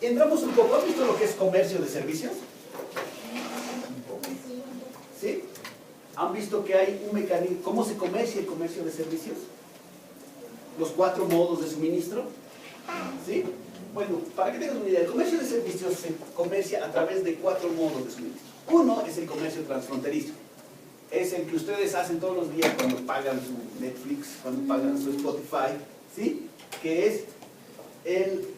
entramos un poco, ¿han visto lo que es comercio de servicios? ¿Sí? ¿Han visto que hay un mecanismo? ¿Cómo se comercia el comercio de servicios? Los 4 modos de suministro. ¿Sí? Bueno, para que tengas una idea, el comercio de servicios se comercia a través de 4 modos de suministro. Uno es el comercio transfronterizo. Es el que ustedes hacen todos los días cuando pagan su Netflix, cuando pagan su Spotify, ¿sí? Que es el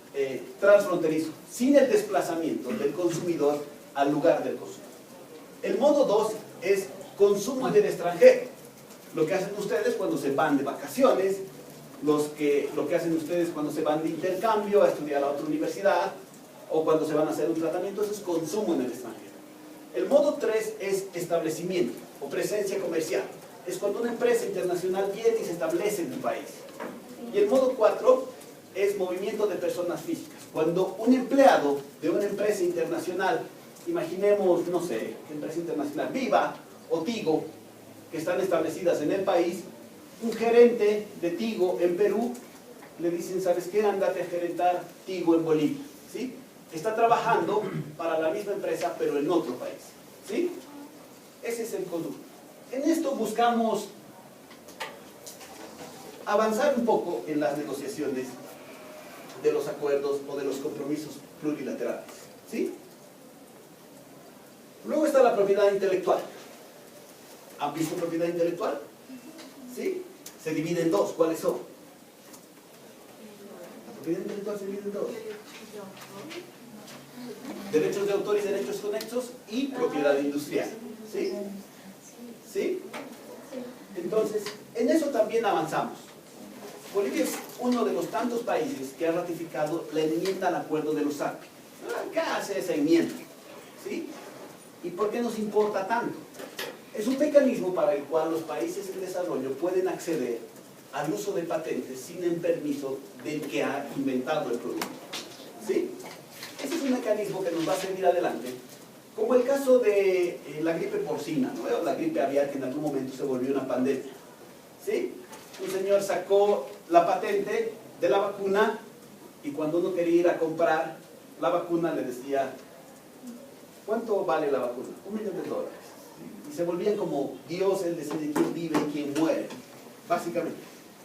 transfronterizo, sin el desplazamiento del consumidor al lugar del consumo. El modo 2 es consumo en el extranjero. Lo que hacen ustedes cuando se van de vacaciones, lo que hacen ustedes cuando se van de intercambio a estudiar a otra universidad, o cuando se van a hacer un tratamiento, eso es consumo en el extranjero. El modo 3 es establecimiento o presencia comercial. Es cuando una empresa internacional viene y se establece en tu país. Y el modo 4 es movimiento de personas físicas. Cuando un empleado de una empresa internacional, imaginemos, no sé, empresa internacional, Viva o Tigo, que están establecidas en el país, un gerente de Tigo en Perú, le dicen, ¿sabes qué? Ándate a gerentar Tigo en Bolivia, ¿sí? Está trabajando para la misma empresa, pero en otro país, ¿sí? Ese es el conducto. En esto buscamos avanzar un poco en las negociaciones de los acuerdos o de los compromisos plurilaterales, ¿sí? Luego está la propiedad intelectual. ¿Han visto propiedad intelectual? ¿Sí? Se divide en 2. ¿Cuáles son? La propiedad intelectual se divide en 2. Derechos de autor y derechos conexos y propiedad industrial. ¿Sí? ¿Sí? Entonces, en eso también avanzamos. Bolivia es uno de los tantos países que ha ratificado la enmienda al acuerdo de los API. ¿Qué hace esa enmienda? ¿Sí? ¿Y por qué nos importa tanto? Es un mecanismo para el cual los países en desarrollo pueden acceder al uso de patentes sin el permiso del que ha inventado el producto. ¿Sí? Ese es un mecanismo que nos va a servir adelante, como el caso de la gripe porcina, ¿no? La gripe aviar, que en algún momento se volvió una pandemia. ¿Sí? Un señor sacó la patente de la vacuna y cuando uno quería ir a comprar la vacuna le decía, ¿cuánto vale la vacuna? $1.000.000. Y se volvían como Dios, él decide quién vive y quién muere, básicamente.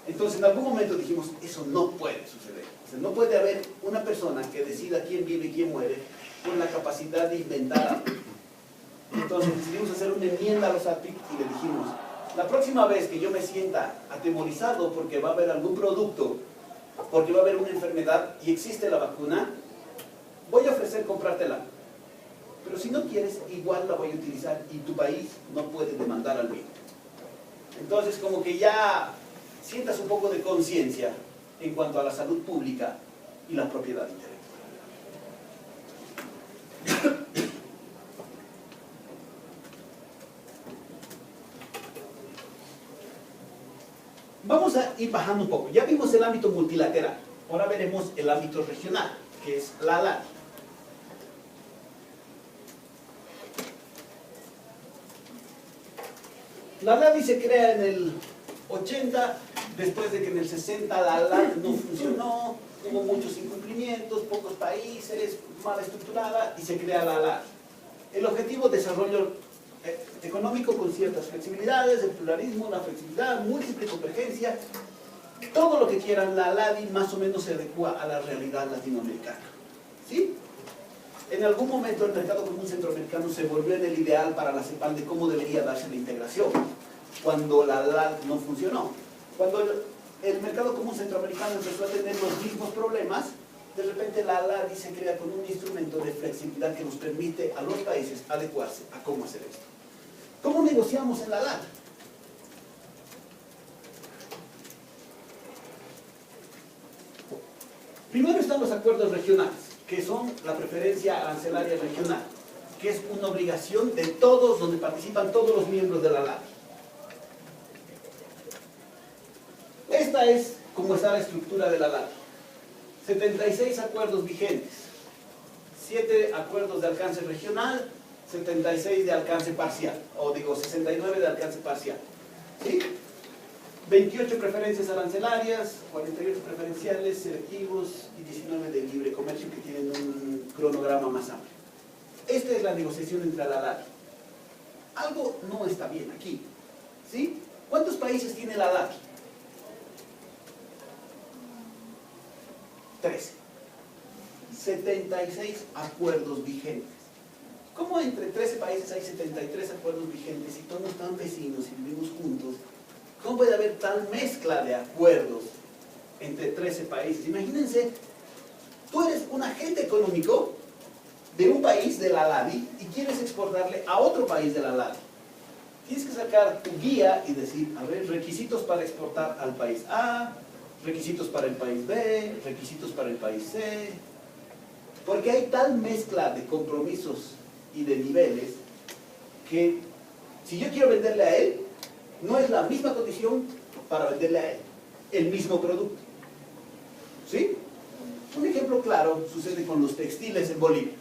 Entonces en algún momento dijimos, eso no puede suceder. O sea, no puede haber una persona que decida quién vive y quién muere con la capacidad de inventar algo. Entonces decidimos hacer una enmienda a los APIC y le dijimos, la próxima vez que yo me sienta atemorizado porque va a haber algún producto, porque va a haber una enfermedad y existe la vacuna, voy a ofrecer comprártela. Pero si no quieres, igual la voy a utilizar y tu país no puede demandar al mío. Entonces, como que ya sientas un poco de conciencia en cuanto a la salud pública y la propiedad intelectual. Vamos a ir bajando un poco. Ya vimos el ámbito multilateral. Ahora veremos el ámbito regional, que es la ALAD. La LADI se crea en el 80, después de que en el 60 la LAD no funcionó, hubo muchos incumplimientos, pocos países, mal estructurada, y se crea la LAD. El objetivo es desarrollo económico con ciertas flexibilidades, el pluralismo, la flexibilidad, múltiple convergencia, todo lo que quieran. La LADI más o menos se adecua a la realidad latinoamericana, ¿sí? En algún momento el mercado común centroamericano se volvió en el ideal para la CEPAL de cómo debería darse la integración, cuando la LAD no funcionó. Cuando el mercado común centroamericano empezó a tener los mismos problemas, de repente la LAD se crea con un instrumento de flexibilidad que nos permite a los países adecuarse a cómo hacer esto. ¿Cómo negociamos en la LAD? Primero están los acuerdos regionales, que son la preferencia arancelaria regional, que es una obligación de todos, donde participan todos los miembros de la LAD. Esta es como está la estructura de la LAD. 76 acuerdos vigentes, 7 acuerdos de alcance regional, 76 de alcance parcial, o digo 69 de alcance parcial. ¿Sí? 28 preferencias arancelarias, 48 preferenciales, selectivos y 19 de libre comercio que tienen un cronograma más amplio. Esta es la negociación entre la LADI. Algo no está bien aquí, ¿sí? ¿Cuántos países tiene la LADI? 13. 76 acuerdos vigentes. ¿Cómo entre 13 países hay 73 acuerdos vigentes y todos están vecinos y vivimos juntos? ¿Cómo puede haber tal mezcla de acuerdos entre 13 países? Imagínense, tú eres un agente económico de un país de la LADI y quieres exportarle a otro país de la LADI. Tienes que sacar tu guía y decir, a ver, requisitos para exportar al país A, requisitos para el país B, requisitos para el país C, porque hay tal mezcla de compromisos y de niveles que si yo quiero venderle a él, no es la misma condición para venderle a él el mismo producto. ¿Sí? Un ejemplo claro sucede con los textiles en Bolivia.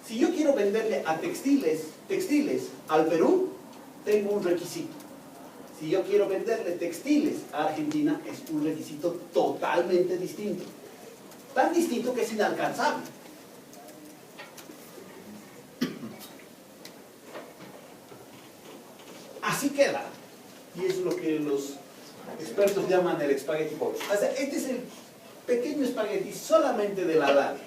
Si yo quiero venderle a textiles al Perú, tengo un requisito. Si yo quiero venderle textiles a Argentina, es un requisito totalmente distinto. Tan distinto que es inalcanzable. Así queda. Y es lo que los expertos llaman el spaghetti box. O sea, este es el pequeño espagueti solamente de la LADI.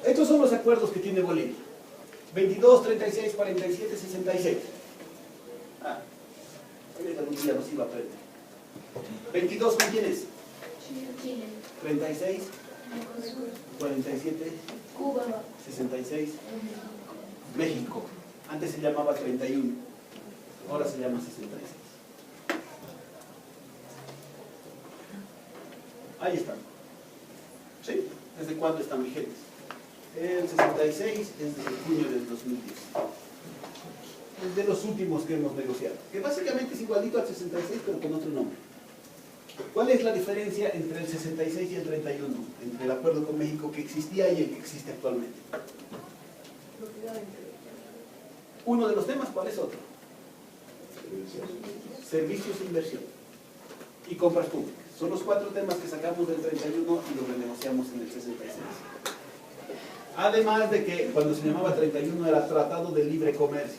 Estos son los acuerdos que tiene Bolivia. 22, 36, 47, 66. Algún día nos iba a aprender. 22, ¿con quién es? Chile. 36, 47, Cuba. 66, México. Antes se llamaba 31, ahora se llama 66. Ahí están. ¿Sí? ¿Desde cuándo están vigentes? El 66 es desde junio del 2010. Es de los últimos que hemos negociado. Que básicamente es igualito al 66, pero con otro nombre. ¿Cuál es la diferencia entre el 66 y el 31? Entre el acuerdo con México que existía y el que existe actualmente. Uno de los temas, ¿cuál es otro? Servicios e inversión. Y compras públicas. Son los 4 temas que sacamos del 31 y los renegociamos en el 66. Además de que cuando se llamaba 31 era Tratado de Libre Comercio.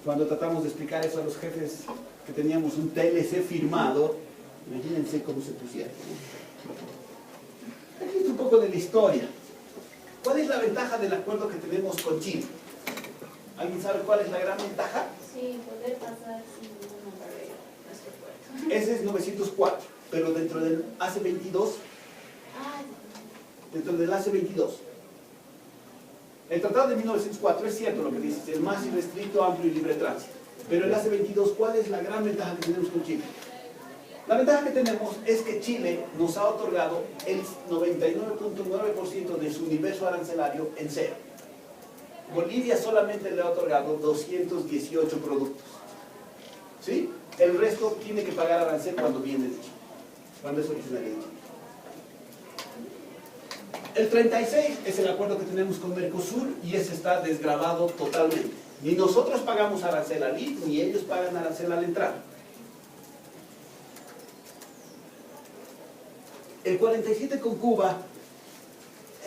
Cuando tratamos de explicar eso a los jefes que teníamos un TLC firmado, imagínense cómo se pusieron. Aquí es un poco de la historia. ¿Cuál es la ventaja del acuerdo que tenemos con Chile? ¿Alguien sabe cuál es la gran ventaja? Sí, poder pasar sin ninguna barrera nuestro puerto. Ese es 904, pero dentro del AC22, dentro del AC22. El tratado de 1904 es cierto lo que dice, es más irrestricto, amplio y libre tránsito. Pero el AC22, ¿cuál es la gran ventaja que tenemos con Chile? La ventaja que tenemos es que Chile nos ha otorgado el 99.9% de su universo arancelario en cero. Bolivia solamente le ha otorgado 218 productos. ¿Sí? El resto tiene que pagar arancel cuando viene de Chile, cuando es originario de Chile. El 36 es el acuerdo que tenemos con Mercosur y ese está desgravado totalmente. Ni nosotros pagamos arancel al ir, ni ellos pagan arancel al entrar. El 47 con Cuba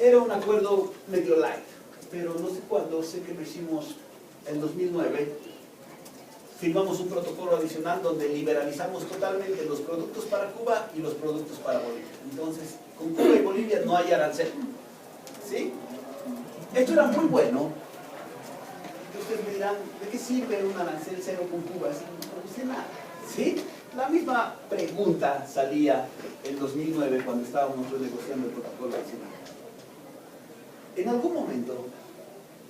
era un acuerdo medio light, pero no sé cuándo, sé que lo hicimos en 2009. Firmamos un protocolo adicional donde liberalizamos totalmente los productos para Cuba y los productos para Bolivia. Entonces, con Cuba y Bolivia no hay arancel. ¿Sí? Esto era muy bueno. Ustedes me dirán, ¿de qué sirve un arancel cero con Cuba? Así no produce nada. ¿Sí? La misma pregunta salía en 2009 cuando estábamos renegociando el protocolo adicional. En algún momento,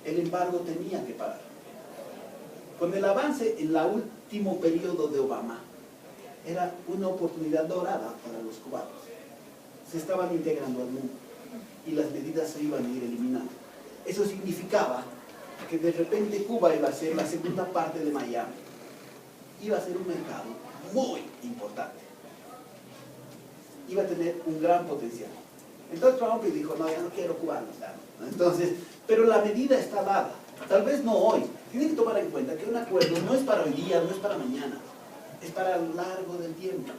el embargo tenía que parar. Con el avance en el último periodo de Obama, era una oportunidad dorada para los cubanos. Se estaban integrando al mundo y las medidas se iban a ir eliminando. Eso significaba que de repente Cuba iba a ser la segunda parte de Miami. Iba a ser un mercado muy importante. Iba a tener un gran potencial. Entonces Trump dijo, no, ya no quiero cubanos. Ya no. Entonces, pero la medida está dada. Tal vez no hoy. Tienen que tomar en cuenta que un acuerdo no es para hoy día, no es para mañana. Es para lo largo del tiempo.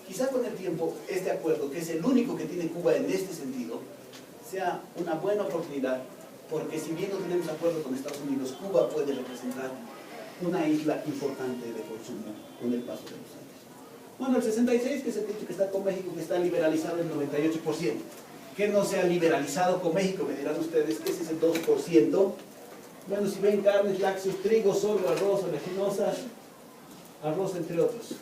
Quizá con el tiempo este acuerdo, que es el único que tiene Cuba en este sentido, sea una buena oportunidad, porque si bien no tenemos acuerdo con Estados Unidos, Cuba puede representar una isla importante de consumo con el paso de los años. Bueno, el 66, que es el que está con México, que está liberalizado el 98%. Que no se ha liberalizado con México, me dirán ustedes, que ese es el 2%. Bueno, si ven carnes, lácteos, trigo, sorgo, arroz, oleaginosas, arroz entre otros.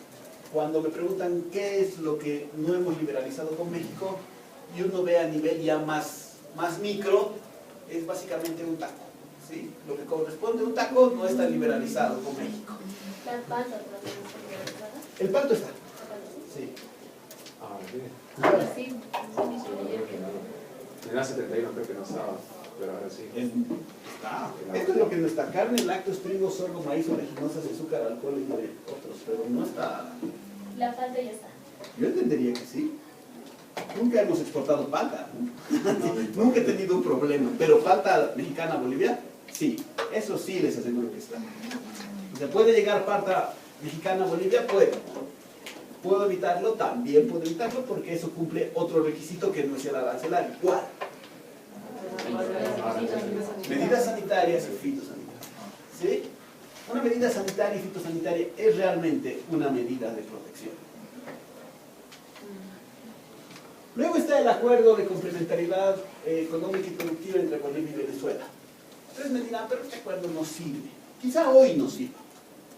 Cuando me preguntan qué es lo que no hemos liberalizado con México, y uno ve a nivel ya más micro, es básicamente un taco. ¿Sí? Lo que corresponde a un taco no está liberalizado con México. ¿La pasta también está liberalizada? El palto está. Sí. Ah, bien. Ahora sí, ayer que no. En la 71 creo que no estaba, pero ahora sí. Está. Esto es lo que no está: carne, lácteos, trigo, sorgo, maíz, oleaginosas, azúcar, alcohol y otros, pero no está. La falta ya está. Yo entendería que sí. Nunca hemos exportado palta, ¿no? Nunca he tenido un problema, pero palta mexicana a Bolivia, sí. Eso sí les aseguro que está. O sea, ¿puede llegar palta mexicana a Bolivia? Puede. ¿Puedo evitarlo? También puedo evitarlo, porque eso cumple otro requisito que no es el arancelario. ¿Cuál? Medidas sanitarias y fitosanitarias. ¿Sí? Una medida sanitaria y fitosanitaria es realmente una medida de protección. Luego está el acuerdo de complementariedad económica y productiva entre Bolivia y Venezuela. Ustedes me dirán, pero este acuerdo no sirve. Quizá hoy no sirva,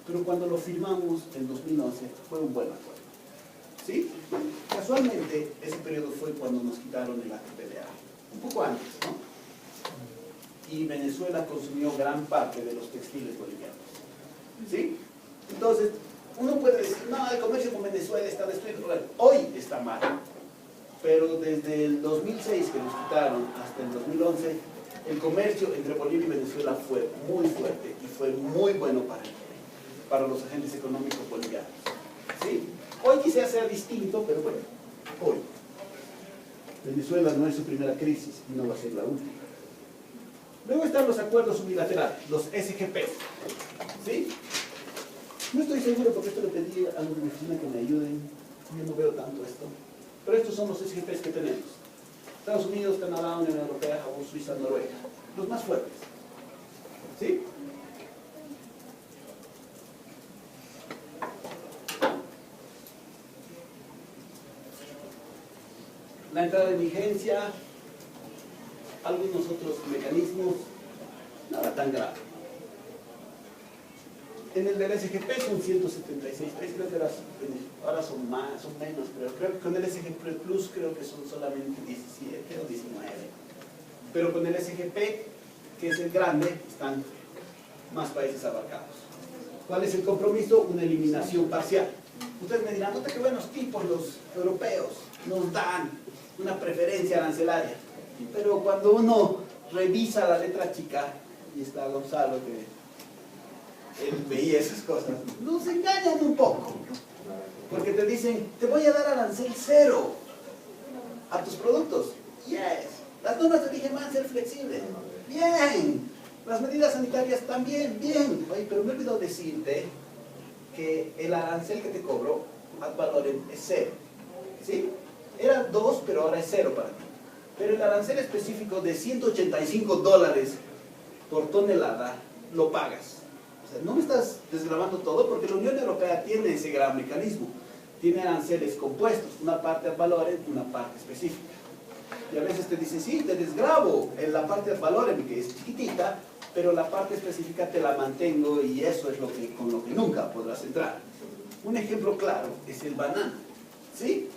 pero cuando lo firmamos en 2011 fue un buen acuerdo. ¿Sí? Casualmente, ese periodo fue cuando nos quitaron el ATPDA, un poco antes, ¿no? Y Venezuela consumió gran parte de los textiles bolivianos. ¿Sí? Entonces, uno puede decir, no, el comercio con Venezuela está destruido. Bueno, hoy está mal. Pero desde el 2006 que nos quitaron hasta el 2011, el comercio entre Bolivia y Venezuela fue muy fuerte y fue muy bueno para los agentes económicos bolivianos. ¿Sí? Hoy quizá sea distinto, pero bueno, hoy. Venezuela no es su primera crisis y no va a ser la última. Luego están los acuerdos unilaterales, los SGP. ¿Sí? No estoy seguro porque esto le pedí a los de mi oficina que me ayuden. Yo no veo tanto esto. Pero estos son los SGPs que tenemos. Estados Unidos, Canadá, Unión Europea, Japón, Suiza, Noruega. Los más fuertes. ¿Sí? La entrada en vigencia, algunos otros mecanismos, nada tan grave. En el del SGP son 176 países, creo que ahora son más, son menos, pero creo que con el SGP Plus creo que son solamente 17 o 19. Pero con el SGP, que es el grande, están más países abarcados. ¿Cuál es el compromiso? Una eliminación parcial. Ustedes me dirán, qué buenos tipos los europeos, nos dan una preferencia arancelaria. Pero cuando uno revisa la letra chica, y está Gonzalo que él veía esas cosas, nos engañan un poco, porque te dicen, te voy a dar arancel cero a tus productos. Yes, las normas de origen van a ser flexibles. Bien, las medidas sanitarias también, bien. Oye, pero me olvidó decirte que el arancel que te cobro ad valorem es cero. ¿Sí? Era 2, pero ahora es 0 para ti. Pero el arancel específico de $185 por tonelada lo pagas. O sea, no me estás desgravando todo, porque la Unión Europea tiene ese gran mecanismo. Tiene aranceles compuestos, una parte ad valorem, una parte específica. Y a veces te dicen, sí, te desgravo en la parte ad valorem, que es chiquitita, pero la parte específica te la mantengo y eso es con lo que nunca podrás entrar. Un ejemplo claro es el banano. ¿Sí?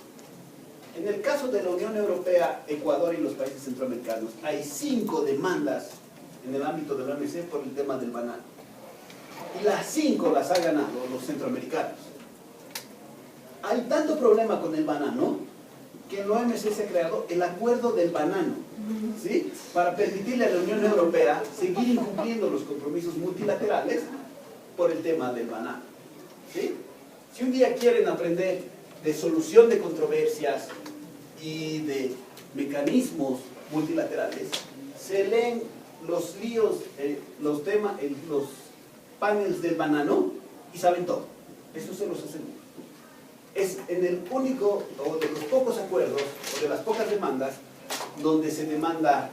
En el caso de la Unión Europea, Ecuador y los países centroamericanos, hay 5 demandas en el ámbito de la OMC por el tema del banano. Y las 5 las ha ganado los centroamericanos. Hay tanto problema con el banano que en la OMC se ha creado el acuerdo del banano, ¿sí? Para permitirle a la Unión Europea seguir incumpliendo los compromisos multilaterales por el tema del banano, ¿sí? Si un día quieren aprender de solución de controversias y de mecanismos multilaterales, se leen los líos, los panels del banano y saben todo. Eso se los aseguro. Es en el único, o de los pocos acuerdos, o de las pocas demandas, donde se demanda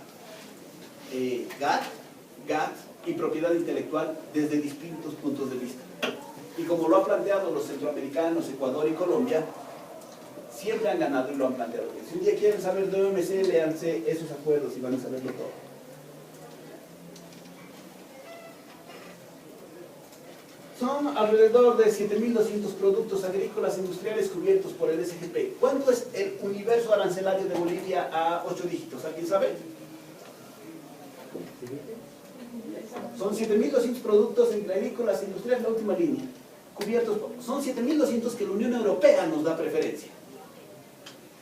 GATT y propiedad intelectual desde distintos puntos de vista. Y como lo han planteado los centroamericanos, Ecuador y Colombia, siempre han ganado y lo han planteado bien. Si un día quieren saber de OMC, léanse esos acuerdos y van a saberlo todo. Son alrededor de 7.200 productos agrícolas e industriales cubiertos por el SGP. ¿Cuánto es el universo arancelario de Bolivia a 8 dígitos? ¿Alguien sabe? Son 7.200 productos entre agrícolas e industriales, la última línea. Cubiertos, son 7.200 que la Unión Europea nos da preferencia.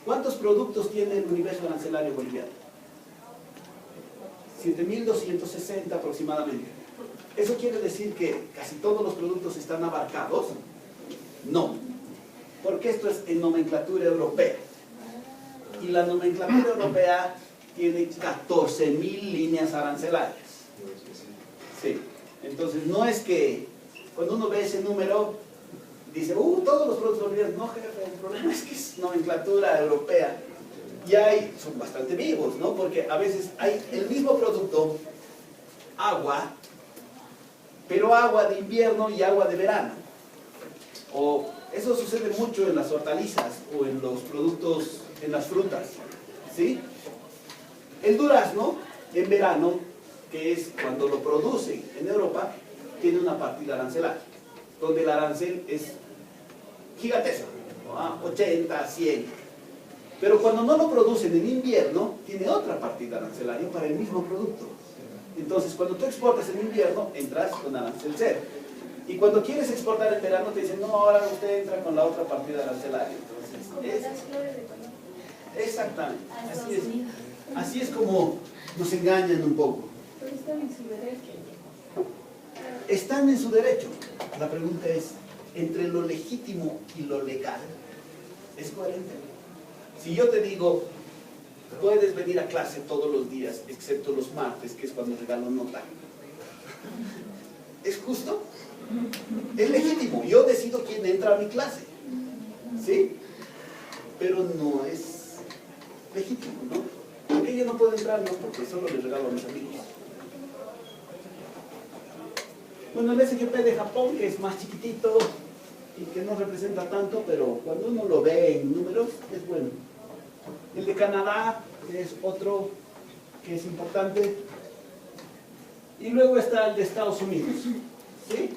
¿Cuántos productos tiene el universo arancelario boliviano? 7.260 aproximadamente. ¿Eso quiere decir que casi todos los productos están abarcados? No, porque esto es en nomenclatura europea. Y la nomenclatura europea tiene 14.000 líneas arancelarias. Sí, entonces no es que cuando uno ve ese número dice, todos los productos bolivianos. No, jefe, el problema es que es nomenclatura europea. Y son bastante vivos, ¿no? Porque a veces hay el mismo producto, agua, pero agua de invierno y agua de verano. O eso sucede mucho en las hortalizas o en los productos, en las frutas, ¿sí? El durazno, en verano, que es cuando lo producen en Europa, tiene una partida arancelaria, donde el arancel es gigantesco, ¿no? 80, 100. Pero cuando no lo producen en invierno, tiene otra partida arancelaria para el mismo producto. Entonces, cuando tú exportas en invierno, entras con arancel cero. Y cuando quieres exportar en verano, te dicen, no, ahora usted entra con la otra partida arancelaria. Entonces, Como las flores de Colombia. Exactamente. A Así Estados es. Unidos. Así es como nos engañan un poco. Pero están en su derecho. Están en su derecho. La pregunta es, entre lo legítimo y lo legal, ¿es coherente? Si yo te digo, puedes venir a clase todos los días, excepto los martes, que es cuando regalo nota, ¿es justo? Es legítimo. Yo decido quién entra a mi clase, ¿sí? Pero no es legítimo, ¿no? Porque yo no puedo entrar, no, porque solo le regalo a mis amigos. Bueno, el SGP de Japón, que es más chiquitito y que no representa tanto, pero cuando uno lo ve en números, es bueno. El de Canadá, que es otro que es importante. Y luego está el de Estados Unidos, ¿sí?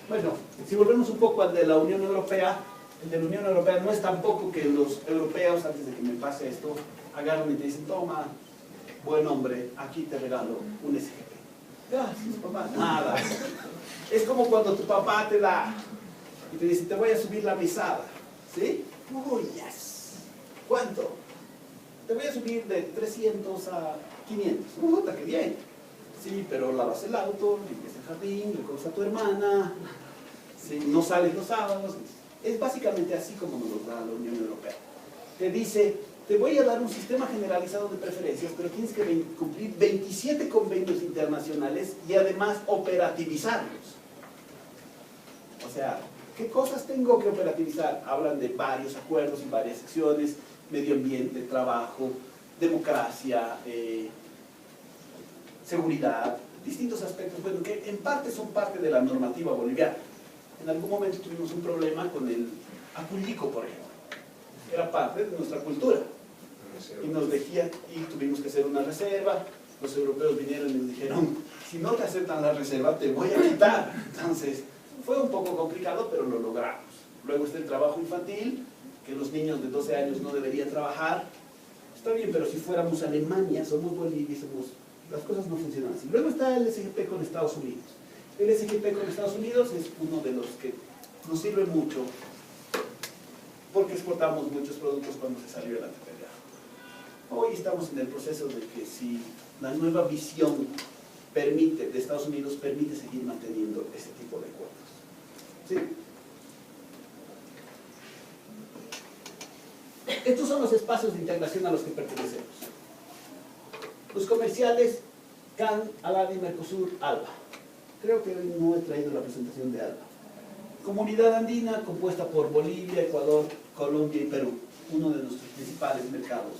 Bueno, si volvemos un poco al de la Unión Europea, el de la Unión Europea no es tampoco que los europeos, antes de que me pase esto, agarran y te dicen, toma, buen hombre, aquí te regalo un SGP. Gracias, papá. Nada. Es como cuando tu papá te da y te dice, te voy a subir la mesada, ¿sí? Uy, yes. ¿Cuánto? Te voy a subir de 300 a 500. ¡Puta, qué bien! Sí, pero lavas el auto, limpias el jardín, recoges a tu hermana, ¿sí? No sales los sábados. Es básicamente así como nos lo da la Unión Europea. Te dice, te voy a dar un sistema generalizado de preferencias, pero tienes que cumplir 27 convenios internacionales y además operativizarlos. O sea, ¿qué cosas tengo que operativizar? Hablan de varios acuerdos y varias secciones: medio ambiente, trabajo, democracia, seguridad, distintos aspectos, bueno, que en parte son parte de la normativa boliviana. En algún momento tuvimos un problema con el apullico, por ejemplo. Era parte de nuestra cultura. Y nos decían, y tuvimos que hacer una reserva. Los europeos vinieron y nos dijeron, si no te aceptan la reserva, te voy a quitar. Entonces, fue un poco complicado, pero lo logramos. Luego está el trabajo infantil, que los niños de 12 años no deberían trabajar. Está bien, pero si fuéramos Alemania, somos Bolivia, las cosas no funcionan así. Luego está el SGP con Estados Unidos. El SGP con Estados Unidos es uno de los que nos sirve mucho porque exportamos muchos productos cuando se salió el ATPDA. Hoy estamos en el proceso de que si la nueva visión de Estados Unidos permite seguir manteniendo ese tipo de acuerdos. ¿Sí? Estos son los espacios de integración a los que pertenecemos. Los comerciales, CAN, ALADI, Mercosur, ALBA. Creo que hoy no he traído la presentación de ALBA. Comunidad andina compuesta por Bolivia, Ecuador, Colombia y Perú. Uno de nuestros principales mercados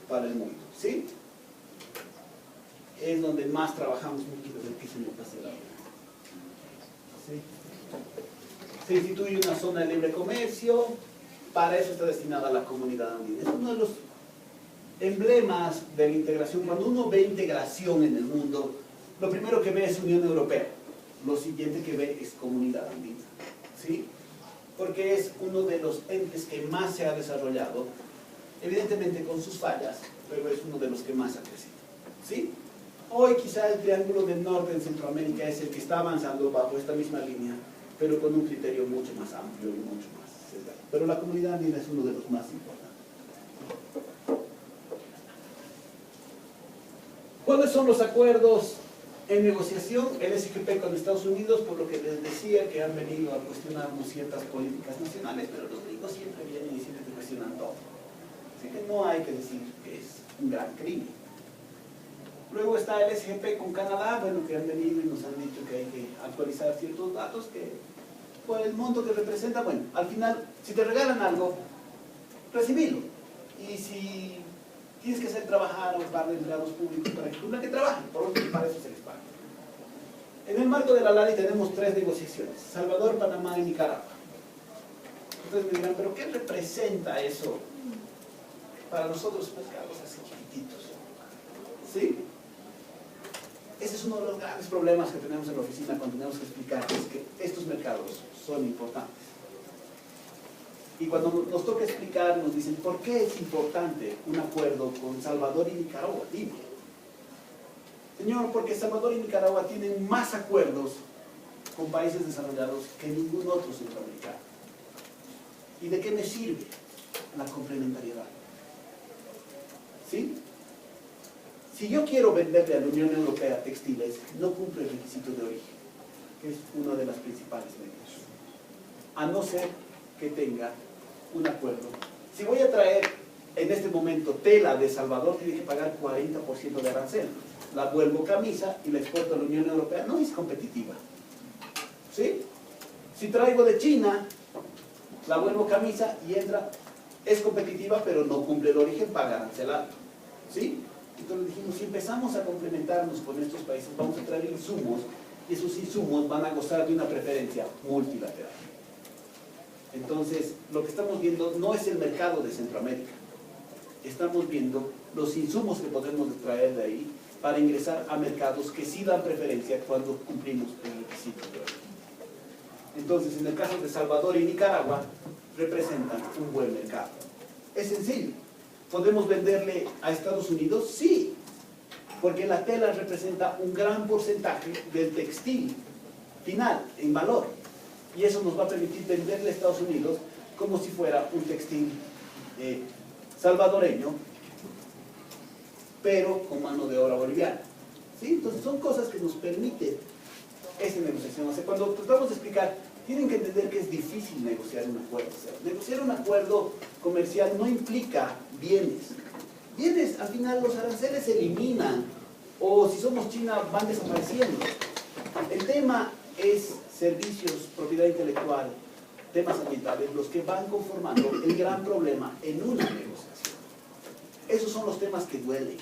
para el mundo. ¿Sí? Es donde más trabajamos mucho desde que se me pase la hora. ¿Sí? Se instituye una zona de libre comercio, para eso está destinada la comunidad andina. Es uno de los emblemas de la integración. Cuando uno ve integración en el mundo, lo primero que ve es Unión Europea, lo siguiente que ve es comunidad andina, ¿sí? Porque es uno de los entes que más se ha desarrollado, evidentemente con sus fallas, pero es uno de los que más ha crecido, ¿sí? Hoy quizá el Triángulo del Norte en Centroamérica es el que está avanzando bajo esta misma línea, pero con un criterio mucho más amplio y mucho más sesgado. Pero la comunidad andina es uno de los más importantes. ¿Cuáles son los acuerdos en negociación? El SGP con Estados Unidos, por lo que les decía que han venido a cuestionarnos ciertas políticas nacionales, pero los gringos siempre vienen y siempre te cuestionan todo. Así que no hay que decir que es un gran crimen. Luego está el SGP con Canadá, bueno, que han venido y nos han dicho que hay que actualizar ciertos datos que por el monto que representa, bueno, al final, si te regalan algo, recibilo. Y si tienes que hacer trabajar a un par de empleados públicos para que cumplan, que trabajen, por lo que para eso se les paga. En el marco de la LADI tenemos 3 negociaciones, Salvador, Panamá y Nicaragua. Entonces me dirán, ¿pero qué representa eso para nosotros mercados así chiquititos? ¿Sí? Ese es uno de los grandes problemas que tenemos en la oficina cuando tenemos que explicar, es que estos mercados son importantes. Y cuando nos toca explicar, nos dicen, ¿por qué es importante un acuerdo con Salvador y Nicaragua? Dime. Señor, porque Salvador y Nicaragua tienen más acuerdos con países desarrollados que ningún otro centroamericano. ¿Y de qué me sirve la complementariedad? ¿Sí? Si yo quiero venderle a la Unión Europea textiles, no cumple el requisito de origen, que es una de las principales medidas. A no ser que tenga un acuerdo. Si voy a traer en este momento tela de Salvador, tiene que pagar 40% de arancel. La vuelvo camisa y la exporto a la Unión Europea, no es competitiva. ¿Sí? Si traigo de China, la vuelvo camisa y entra, es competitiva, pero no cumple el origen, paga arancel alto. ¿Sí? Entonces dijimos, si empezamos a complementarnos con estos países, vamos a traer insumos, y esos insumos van a gozar de una preferencia multilateral. Entonces, lo que estamos viendo no es el mercado de Centroamérica, estamos viendo los insumos que podemos traer de ahí para ingresar a mercados que sí dan preferencia cuando cumplimos el requisito de origen. Entonces, en el caso de Salvador y Nicaragua, representan un buen mercado. Es sencillo. ¿Podemos venderle a Estados Unidos? Sí, porque la tela representa un gran porcentaje del textil final, en valor. Y eso nos va a permitir venderle a Estados Unidos como si fuera un textil salvadoreño, pero con mano de obra boliviana. ¿Sí? Entonces son cosas que nos permiten esa negociación. O sea, cuando tratamos de explicar, tienen que entender que es difícil negociar un acuerdo. O sea, negociar un acuerdo comercial no implica bienes. Bienes, al final los aranceles se eliminan, o si somos China van desapareciendo. El tema es servicios, propiedad intelectual, temas ambientales, los que van conformando el gran problema en una negociación. Esos son los temas que duelen.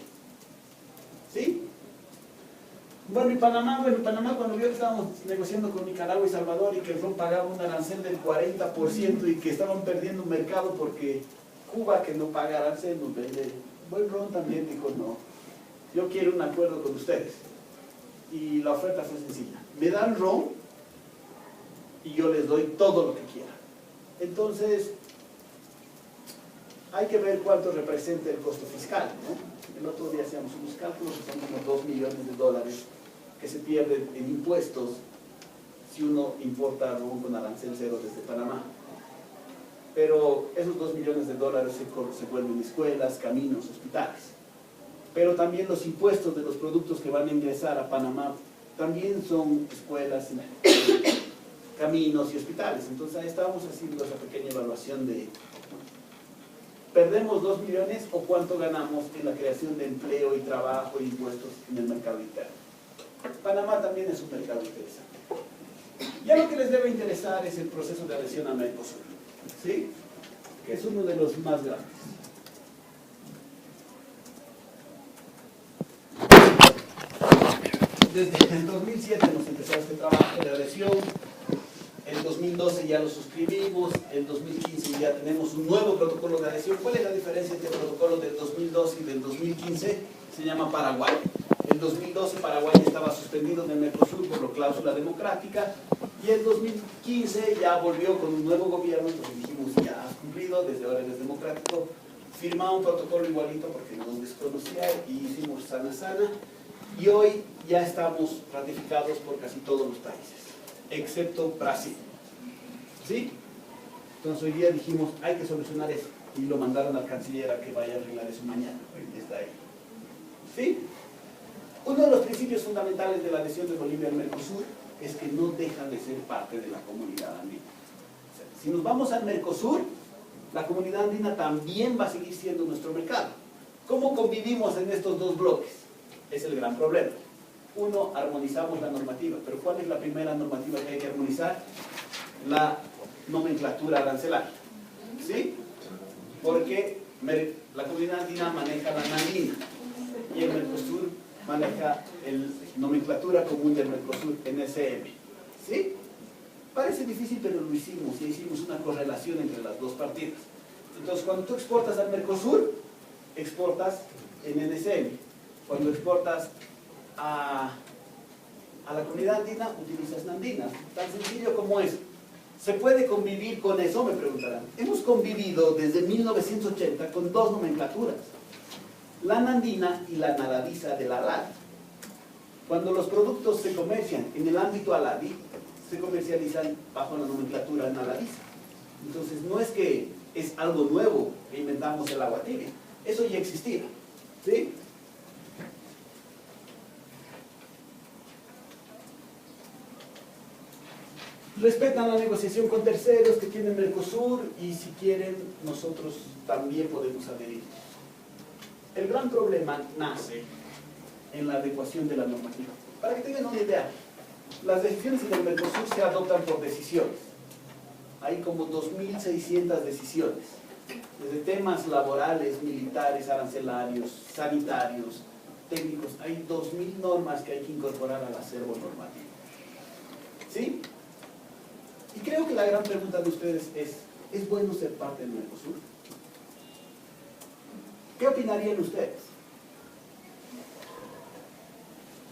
¿Sí? Bueno, y Panamá cuando vio que estábamos negociando con Nicaragua y Salvador y que el RON pagaba un arancel del 40% y que estaban perdiendo un mercado porque Cuba, que no paga arancel, nos vende. Buen RON también dijo, no, yo quiero un acuerdo con ustedes. Y la oferta fue sencilla. Me dan RON y yo les doy todo lo que quieran. Entonces, hay que ver cuánto representa el costo fiscal, ¿no? El otro día hacíamos unos cálculos que son como $2 millones que se pierden en impuestos si uno importa RON con arancel cero desde Panamá. Pero esos $2 millones se vuelven escuelas, caminos, hospitales. Pero también los impuestos de los productos que van a ingresar a Panamá también son escuelas, caminos y hospitales. Entonces ahí estábamos haciendo esa pequeña evaluación de ¿Perdemos 2 millones o cuánto ganamos en la creación de empleo y trabajo e impuestos en el mercado interno? Panamá también es un mercado interesante. Ya lo que les debe interesar es el proceso de adhesión a Mercosur, ¿sí? Que es uno de los más grandes. Desde el 2007 nos empezó este trabajo de adhesión. En 2012 ya lo suscribimos, en 2015 ya tenemos un nuevo protocolo de adhesión. ¿Cuál es la diferencia entre el protocolo del 2012 y del 2015? Se llama Paraguay. En 2012 Paraguay estaba suspendido en el Mercosur por la cláusula democrática y en 2015 ya volvió con un nuevo gobierno, entonces dijimos ya has cumplido, desde ahora eres democrático, firma un protocolo igualito porque nos desconocía y hicimos sana y hoy ya estamos ratificados por casi todos los países, excepto Brasil. ¿Sí? Entonces hoy día dijimos, hay que solucionar eso. Y lo mandaron al canciller a que vaya a arreglar eso mañana. Hoy está ahí. ¿Sí? Uno de los principios fundamentales de la adhesión de Bolivia al Mercosur es que no dejan de ser parte de la comunidad andina. O sea, si nos vamos al Mercosur, la comunidad andina también va a seguir siendo nuestro mercado. ¿Cómo convivimos en estos dos bloques? Es el gran problema. Uno, armonizamos la normativa. ¿Pero cuál es la primera normativa que hay que armonizar? La nomenclatura arancelaria. ¿Sí? Porque la comunidad andina maneja la nandina y el Mercosur maneja la nomenclatura común del Mercosur, NSM. ¿Sí? Parece difícil, pero lo hicimos y hicimos una correlación entre las dos partidas. Entonces, cuando tú exportas al Mercosur, exportas en NSM. Cuando exportas a la comunidad andina, utilizas nandina. Tan sencillo como eso. ¿Se puede convivir con eso? Me preguntarán. Hemos convivido desde 1980 con dos nomenclaturas. La nandina y la nadadiza del ALADI. Cuando los productos se comercian en el ámbito ALADI, se comercializan bajo la nomenclatura nadadiza. Entonces no es que es algo nuevo que inventamos el agua tibia. Eso ya existía. ¿Sí? Respetan la negociación con terceros que tienen Mercosur y si quieren nosotros también podemos adherir. El gran problema nace en la adecuación de la normativa. Para que tengan una idea, las decisiones en el Mercosur se adoptan por decisiones. Hay como 2.600 decisiones, desde temas laborales, militares, arancelarios, sanitarios, técnicos. Hay 2.000 normas que hay que incorporar al acervo normativo. ¿Sí? Y creo que la gran pregunta de ustedes ¿es bueno ser parte del Mercosur? ¿Qué opinarían ustedes?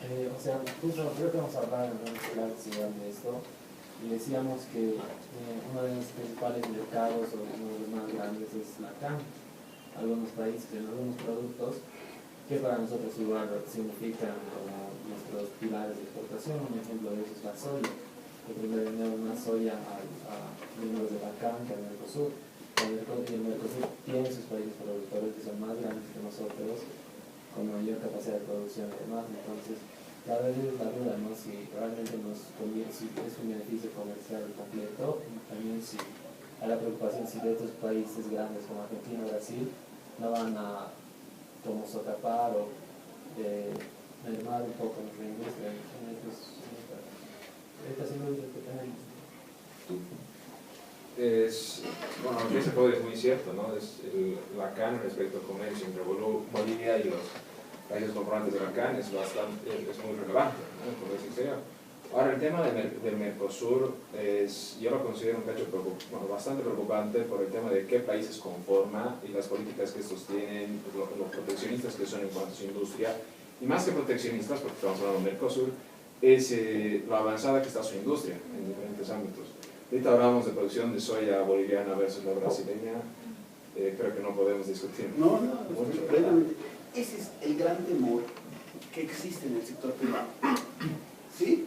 O sea, justo creo que hemos hablado en una ciudad de esto y decíamos que uno de los principales mercados o uno de los más grandes es la carne. Algunos países tienen algunos productos que para nosotros igual significan como nuestros pilares de exportación. Un ejemplo de eso es la soya. Nosotros le vendemos más soya a miembros de la CAN que al Mercosur. El Mercosur tiene sus países productores que son más grandes que nosotros, con mayor capacidad de producción y demás. Entonces, la verdad es la duda, ¿no? Si realmente nos conviene, si es un beneficio comercial completo, y también si hay la preocupación si de otros países grandes como Argentina o Brasil no van a como socapar o mermar un poco nuestra industria en estos. Bueno, lo que se puede es muy cierto, ¿no? La CAN respecto al comercio entre Bolivia y los países componentes de la CAN es muy relevante, ¿no? Por decir sea. Ahora, el tema del Mercosur yo lo considero un hecho bastante preocupante por el tema de qué países conforma y las políticas que estos tienen, los proteccionistas que son en cuanto a su industria, y más que proteccionistas, porque estamos hablando del Mercosur, es lo avanzada que está su industria en diferentes ámbitos. Ahorita hablamos de producción de soya boliviana versus la brasileña, creo que no podemos discutir. No, ese es el gran temor que existe en el sector privado. ¿Sí?